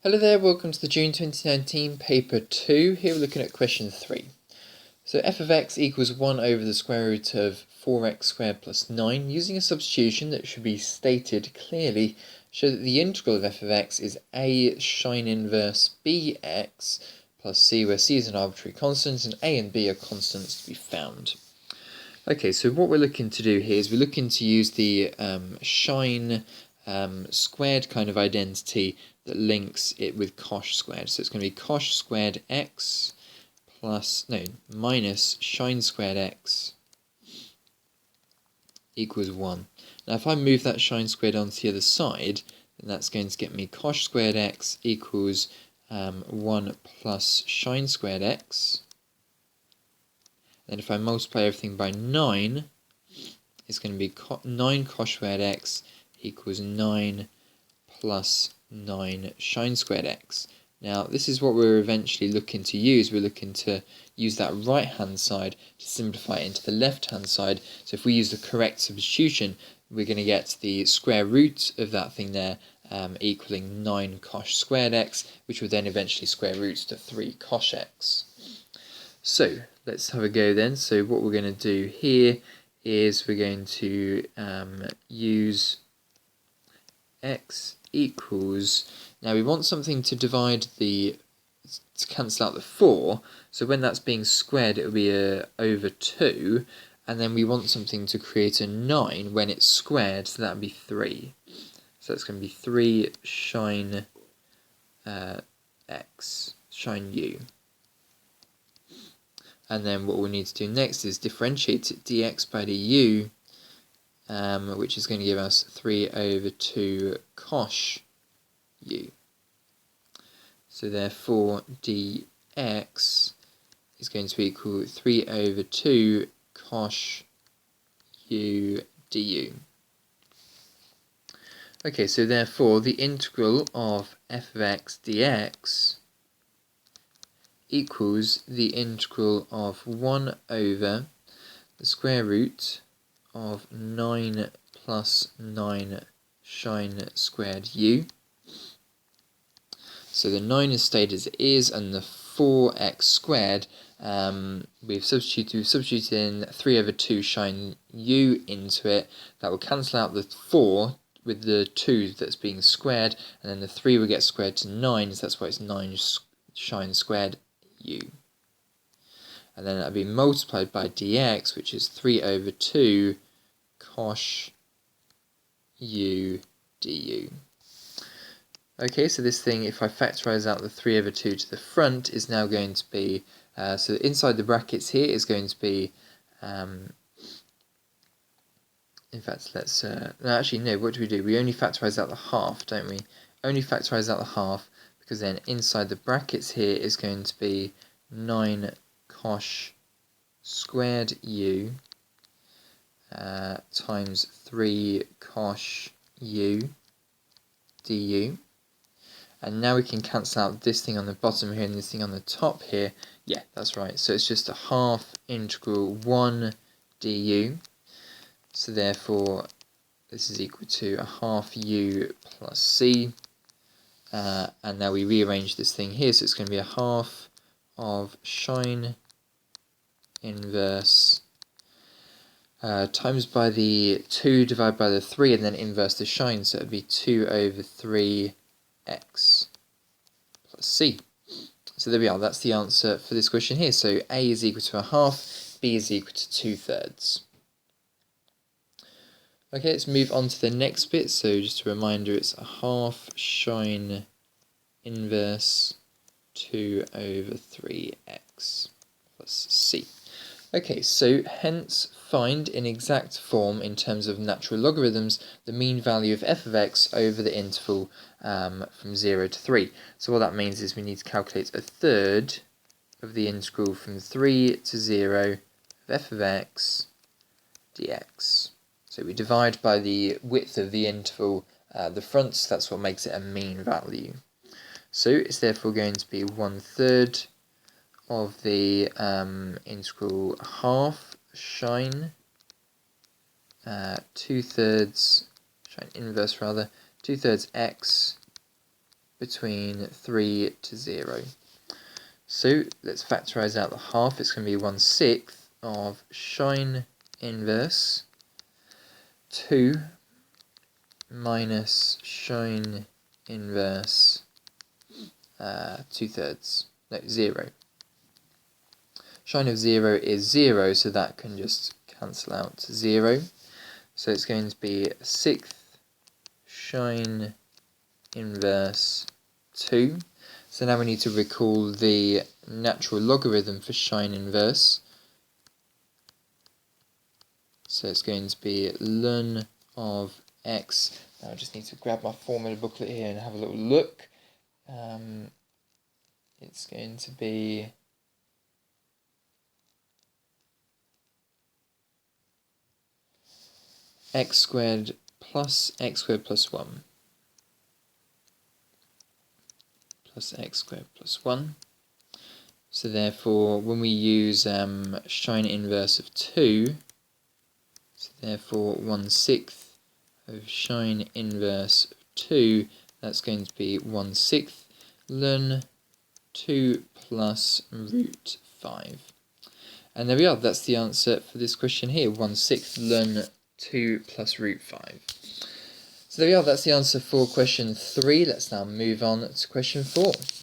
Hello there, welcome to the June 2019 paper 2. Here we're looking at question 3. So f of x equals 1 over the square root of 4x squared plus 9. Using a substitution that should be stated clearly, show that the integral of f of x is a sine inverse bx plus c, where c is an arbitrary constant and a and b are constants to be found. Okay, so what we're looking to do here is we're looking to use the sine squared kind of identity that links it with cosh squared. So it's going to be cosh squared x minus sine squared x equals 1. Now if I move that sine squared onto the other side, then that's going to get me cosh squared x equals 1 plus sine squared x. And if I multiply everything by 9, it's going to be 9 cosh squared x equals 9 plus 9 sine squared x. Now this is what we're eventually looking to use. We're looking to use that right hand side to simplify it into the left hand side. So if we use the correct substitution, we're going to get the square root of that thing there equaling 9 cosh squared x, which will then eventually square root to 3 cosh x. So let's have a go then. So what we're going to do here is we're going to use x equals, now we want something to to cancel out the 4, so when that's being squared it will be over 2, and then we want something to create a 9 when it's squared, so that would be 3. So it's going to be 3 sine x, sine u. And then what we'll need to do next is differentiate dx by du, which is going to give us 3 over 2 cosh u. So therefore dx is going to equal 3 over 2 cosh u du. Okay, so therefore the integral of f of x dx equals the integral of 1 over the square root of 9 plus 9 sine squared u. So the 9 is stayed as it is, and the 4x squared, we've substituted in 3 over 2 sine u into it. That will cancel out the 4 with the 2 that's being squared, and then the 3 will get squared to 9, so that's why it's 9 sine squared u. And then that'll be multiplied by dx, which is 3 over 2 cosh u du. Okay, so this thing, if I factorise out the 3 over 2 to the front, is now going to be, so inside the brackets here is going to be, in fact, let's, no, actually, no, what do? We only factorise out the half, don't we? Only factorise out the half, because then inside the brackets here is going to be 9 cosh squared u times 3 cosh u du. And now we can cancel out this thing on the bottom here and this thing on the top here. Yeah, that's right. So it's just a half integral 1 du. So therefore, this is equal to a half u plus c. And now we rearrange this thing here, so it's going to be a half of sine inverse times by the 2 divided by the 3 and then inverse the sine, so it would be 2 over 3 x plus c. So there we are, that's the answer for this question here. So a is equal to a half, b is equal to 2/3. Okay, let's move on to the next bit. So just a reminder, it's a half sine inverse 2 over 3x plus c. Okay, so hence find in exact form in terms of natural logarithms the mean value of f of x over the interval from 0 to 3. So what that means is we need to calculate a third of the integral from 3 to 0 of f of x dx. So we divide by the width of the interval, the front, so that's what makes it a mean value. So it's therefore going to be 1/3 of the integral half sine 2/3 sine inverse rather 2/3 x between 3 to 0. So let's factorise out the half. It's going to be 1/6 of sine inverse 2 minus sine inverse 2/3. No, 0. Sine of 0 is 0, so that can just cancel out 0. So it's going to be 1/6 sine inverse 2. So now we need to recall the natural logarithm for sine inverse. So it's going to be ln of x. Now I just need to grab my formula booklet here and have a little look. It's going to be x squared plus 1 plus x squared plus 1. So therefore, when we use sine inverse of 2, so therefore 1/6 of sine inverse of 2, that's going to be 1/6 ln 2 plus root 5. And there we are, that's the answer for this question here, 1/6 ln 2 plus root 5. So there we are, that's the answer for question 3. Let's now move on to question 4.